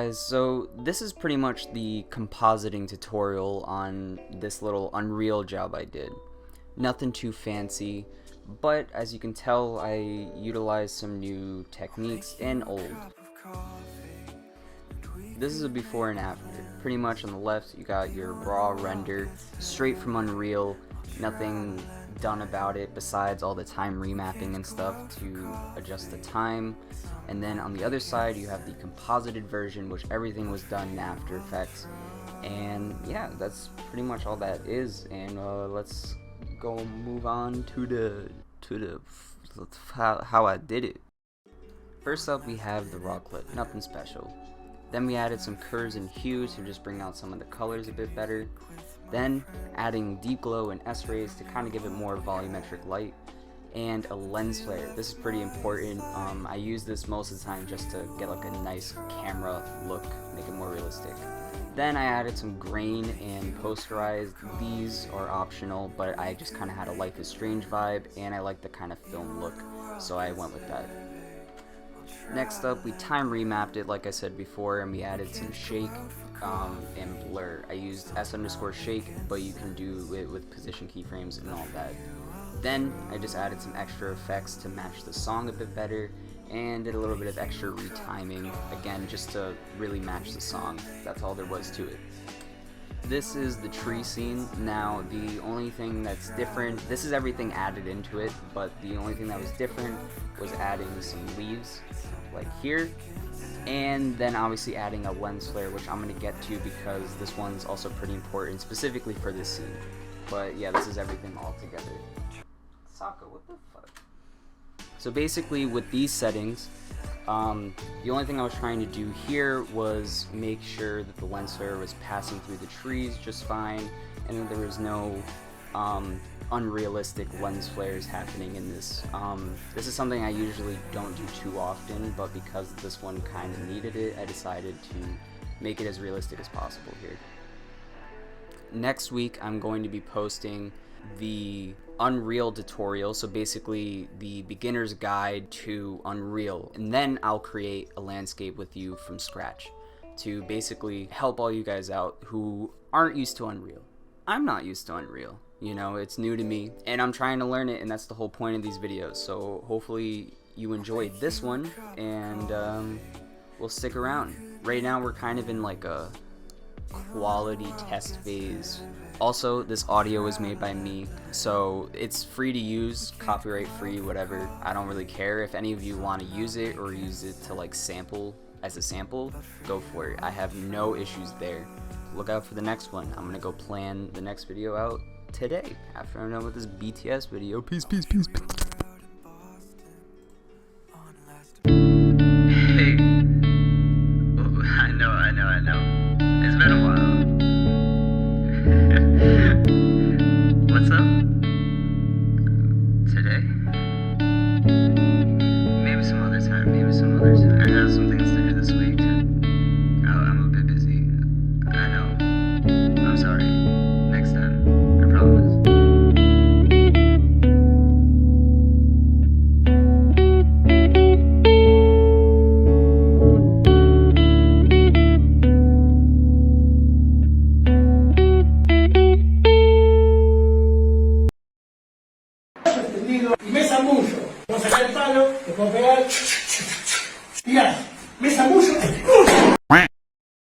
guys, so this is pretty much the compositing tutorial on this little Unreal job I did. Nothing too fancy, but as you can tell, I utilized some new techniques and old. This is a before and after. Pretty much on the left you got your raw render straight from Unreal, nothing done about it besides all the time remapping and stuff to adjust the time. And then on the other side you have the composited version, which everything was done in After Effects. And yeah, that's pretty much all that is. And let's go move on to how I did it. First up we have the raw clip, nothing special. Then we added some curves and hues to just bring out some of the colors a bit better. Then adding deep glow and S-rays to kind of give it more volumetric light. And a lens flare. This is pretty important. I use this most of the time just to get like a nice camera look, make it more realistic. Then I added some grain and posterized. These are optional, but I just kind of had a Life is Strange vibe and I like the kind of film look, so I went with that. Next up, we time remapped it like I said before, and we added some shake and blur. I used S_shake, but you can do it with position keyframes and all that. Then I just added some extra effects to match the song a bit better, and did a little bit of extra retiming, again just to really match the song. That's all there was to it. This is the tree scene. Now the only thing that's different, this is everything added into it, but the only thing that was different was adding some leaves like here, and then obviously adding a lens flare, which I'm going to get to because this one's also pretty important specifically for this scene. But yeah, this is everything all together. Sokka, what the fuck? So basically with these settings, the only thing I was trying to do here was make sure that the lens flare was passing through the trees just fine, and that there was no unrealistic lens flares happening in this. This is something I usually don't do too often, but because this one kind of needed it, I decided to make it as realistic as possible here. Next week I'm going to be posting the Unreal tutorial, so basically the beginner's guide to Unreal, and then I'll create a landscape with you from scratch to basically help all you guys out who aren't used to Unreal. I'm not used to Unreal, you know, it's new to me and I'm trying to learn it, and that's the whole point of these videos. So hopefully you enjoyed this one, and we'll stick around. Right now we're kind of in like a quality test phase. Also, this audio is made by me, so it's free to use, copyright free, whatever. I don't really care. If any of you want to use it or use it to like sample as a sample, go for it. I have no issues there. Look out for the next one. I'm gonna go plan the next video out today after I'm done with this BTS video. Peace, peace, peace. Hey. Oh, I know. It's been a while. What's up? Today? Maybe some other time. I have something